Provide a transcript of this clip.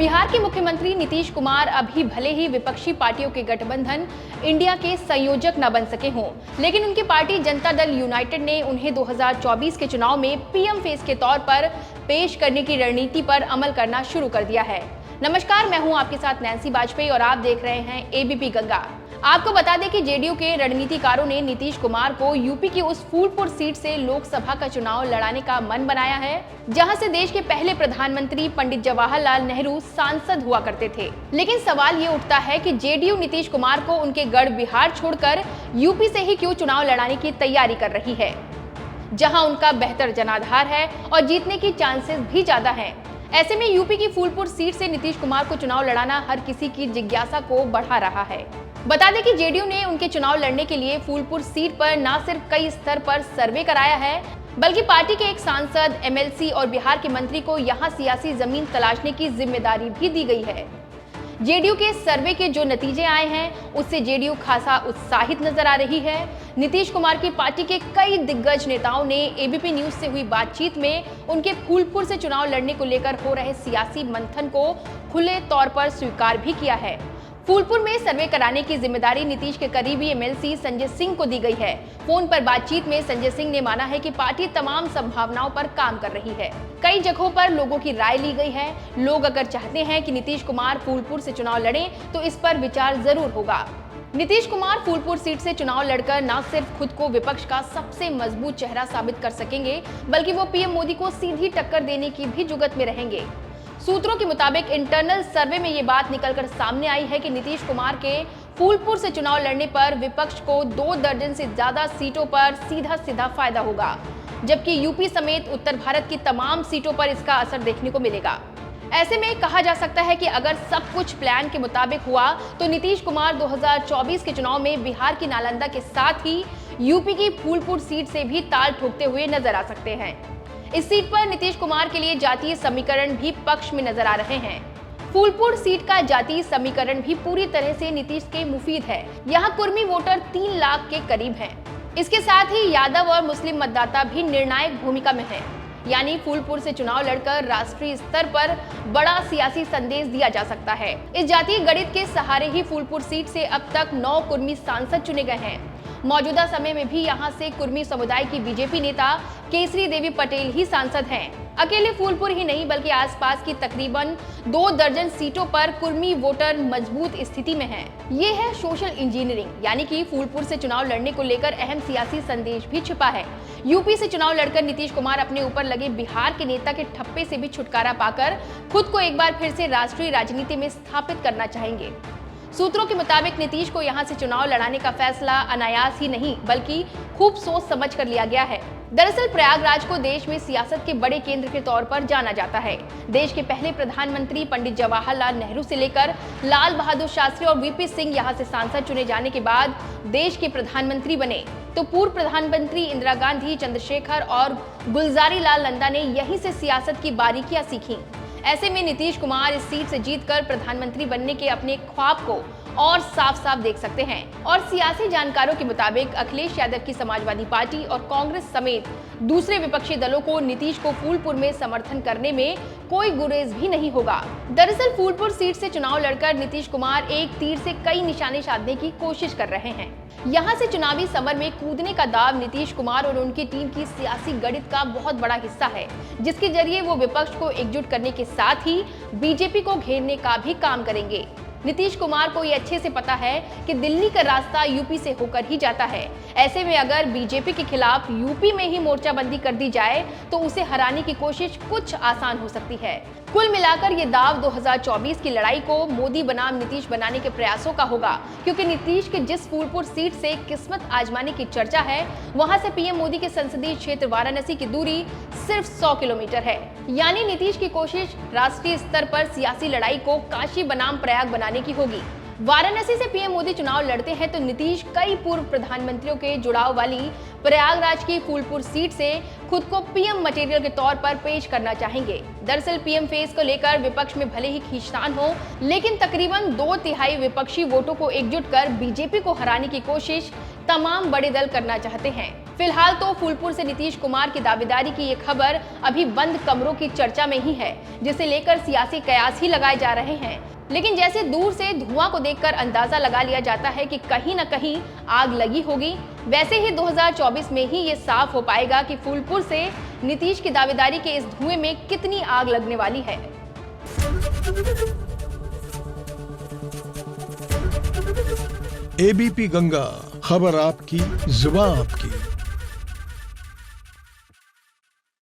बिहार के मुख्यमंत्री नीतीश कुमार अभी भले ही विपक्षी पार्टियों के गठबंधन इंडिया के संयोजक न बन सके हों, लेकिन उनकी पार्टी जनता दल यूनाइटेड ने उन्हें 2024 के चुनाव में पीएम फेस के तौर पर पेश करने की रणनीति पर अमल करना शुरू कर दिया है। नमस्कार, मैं हूं आपके साथ नैन्सी वाजपेयी और आप देख रहे हैं एबीपी गंगा। आपको बता दें कि जेडीयू के रणनीतिकारों ने नीतीश कुमार को यूपी की उस फूलपुर सीट से लोकसभा का चुनाव लड़ाने का मन बनाया है, जहां से देश के पहले प्रधानमंत्री पंडित जवाहरलाल नेहरू सांसद हुआ करते थे। लेकिन सवाल ये उठता है कि जेडीयू नीतीश कुमार को उनके गढ़ बिहार छोड़कर यूपी से ही क्यों चुनाव लड़ाने की तैयारी कर रही है, जहां उनका बेहतर जनाधार है और जीतने की चांसेस भी ज्यादा हैं। ऐसे में यूपी की फूलपुर सीट से नीतीश कुमार को चुनाव लड़ाना हर किसी की जिज्ञासा को बढ़ा रहा है। बता दें कि जेडीयू ने उनके चुनाव लड़ने के लिए फूलपुर सीट पर न सिर्फ कई स्तर पर सर्वे कराया है, बल्कि पार्टी के एक सांसद, एमएलसी और बिहार के मंत्री को यहां सियासी जमीन तलाशने की जिम्मेदारी भी दी गई है। जेडीयू के सर्वे के जो नतीजे आए हैं, उससे जेडीयू खासा उत्साहित नजर आ रही है। नीतीश कुमार की पार्टी के कई दिग्गज नेताओं ने एबीपी न्यूज से हुई बातचीत में उनके फूलपुर से चुनाव लड़ने को लेकर हो रहे सियासी मंथन को खुले तौर पर स्वीकार भी किया है। फूलपुर में सर्वे कराने की जिम्मेदारी नीतीश के करीबी एमएलसी संजय सिंह को दी गई है। फोन पर बातचीत में संजय सिंह ने माना है कि पार्टी तमाम संभावनाओं पर काम कर रही है। कई जगहों पर लोगों की राय ली गई है। लोग अगर चाहते हैं कि नीतीश कुमार फूलपुर से चुनाव लड़ें, तो इस पर विचार जरूर होगा। नीतीश कुमार फूलपुर सीट से चुनाव लड़कर न सिर्फ खुद को विपक्ष का सबसे मजबूत चेहरा साबित कर सकेंगे, बल्कि वो पीएम मोदी को सीधी टक्कर देने की भी जुगत में रहेंगे। सूत्रों के मुताबिक इंटरनल सर्वे में ये बात निकलकर सामने आई है कि नीतीश कुमार के फूलपुर से चुनाव लड़ने पर विपक्ष को 2 दर्जन से ज्यादा सीटों पर सीधा फायदा होगा, जबकि यूपी समेत उत्तर भारत की तमाम सीटों पर इसका असर देखने को मिलेगा। ऐसे में कहा जा सकता है कि अगर सब कुछ प्लान के मुताबिक हुआ, तो नीतीश कुमार 2024 के चुनाव में बिहार की नालंदा के साथ ही यूपी की फूलपुर सीट से भी ताल ठोकते हुए नजर आ सकते हैं। इस सीट पर नीतीश कुमार के लिए जातीय समीकरण भी पक्ष में नजर आ रहे हैं। फूलपुर सीट का जातीय समीकरण भी पूरी तरह से नीतीश के मुफीद है। यहाँ कुर्मी वोटर 3 लाख के करीब हैं। इसके साथ ही यादव और मुस्लिम मतदाता भी निर्णायक भूमिका में हैं। यानी फूलपुर से चुनाव लड़कर राष्ट्रीय स्तर पर बड़ा सियासी संदेश दिया जा सकता है। इस जातीय गणित के सहारे ही फूलपुर सीट से अब तक 9 कुर्मी सांसद चुने गए हैं। मौजूदा समय में भी यहां से कुर्मी समुदाय की बीजेपी नेता केसरी देवी पटेल ही सांसद हैं। अकेले फूलपुर ही नहीं, बल्कि आसपास की तकरीबन 2 दर्जन सीटों पर कुर्मी वोटर मजबूत स्थिति में हैं। ये है सोशल इंजीनियरिंग, यानी कि फूलपुर से चुनाव लड़ने को लेकर अहम सियासी संदेश भी छिपा है। यूपी से चुनाव लड़कर नीतीश कुमार अपने ऊपर लगे बिहार के नेता के ठप्पे से भी छुटकारा पाकर खुद को एक बार फिर से राष्ट्रीय राजनीति में स्थापित करना चाहेंगे। सूत्रों के मुताबिक नीतीश को यहां से चुनाव लड़ाने का फैसला अनायास ही नहीं, बल्कि खूब सोच समझ कर लिया गया है। दरअसल प्रयागराज को देश में सियासत के बड़े केंद्र के तौर पर जाना जाता है। देश के पहले प्रधानमंत्री पंडित जवाहरलाल नेहरू से लेकर लाल बहादुर शास्त्री और वीपी सिंह यहां से सांसद चुने जाने के बाद देश के प्रधानमंत्री बने, तो पूर्व प्रधानमंत्री इंदिरा गांधी, चंद्रशेखर और गुलजारी लाल नंदा ने यहीं से सियासत की बारीकियां सीखी। ऐसे में नीतीश कुमार इस सीट से जीतकर प्रधानमंत्री बनने के अपने ख्वाब को और साफ देख सकते हैं। और सियासी जानकारों के मुताबिक अखिलेश यादव की समाजवादी पार्टी और कांग्रेस समेत दूसरे विपक्षी दलों को नीतीश को फूलपुर में समर्थन करने में कोई गुरेज भी नहीं होगा। दरअसल फूलपुर सीट से चुनाव लड़कर नीतीश कुमार एक तीर से कई निशाने साधने की कोशिश कर रहे हैं। यहाँ से चुनावी समर में कूदने का दाव नीतीश कुमार और उनकी टीम की सियासी गणित का बहुत बड़ा हिस्सा है, जिसके जरिए वो विपक्ष को एकजुट करने के साथ ही बीजेपी को घेरने का भी काम करेंगे। नीतीश कुमार को ये अच्छे से पता है कि दिल्ली का रास्ता यूपी से होकर ही जाता है। ऐसे में अगर बीजेपी के खिलाफ यूपी में ही मोर्चाबंदी कर दी जाए, तो उसे हराने की कोशिश कुछ आसान हो सकती है। कुल मिलाकर ये दाव 2024 की लड़ाई को मोदी बनाम नीतीश बनाने के प्रयासों का होगा, क्योंकि नीतीश के जिस फूलपुर सीट से किस्मत आजमाने की चर्चा है, वहां से पीएम मोदी के संसदीय क्षेत्र वाराणसी की दूरी सिर्फ 100 किलोमीटर है। यानी नीतीश की कोशिश राष्ट्रीय स्तर पर सियासी लड़ाई को काशी बनाम प्रयाग बनाने की होगी। वाराणसी से पीएम मोदी चुनाव लड़ते हैं, तो नीतीश कई पूर्व प्रधानमंत्रियों के जुड़ाव वाली प्रयागराज की फूलपुर सीट से खुद को पीएम मटेरियल के तौर पर पेश करना चाहेंगे। दरअसल पीएम फेस को लेकर विपक्ष में भले ही खींचतान हो, लेकिन तकरीबन 2/3 विपक्षी वोटों को एकजुट कर बीजेपी को हराने की कोशिश तमाम बड़े दल करना चाहते हैं। फिलहाल तो फूलपुर से नीतीश कुमार की दावेदारी की ये खबर अभी बंद कमरों की चर्चा में ही है, जिसे लेकर सियासी कयास ही लगाए जा रहे हैं। लेकिन जैसे दूर से धुआं को देखकर अंदाजा लगा लिया जाता है कि कहीं न कहीं आग लगी होगी, वैसे ही 2024 में ही ये साफ हो पाएगा कि फूलपुर से नीतीश की दावेदारी के इस धुएं में कितनी आग लगने वाली है। एबीपी गंगा, खबर आपकी, जुबान आपकी।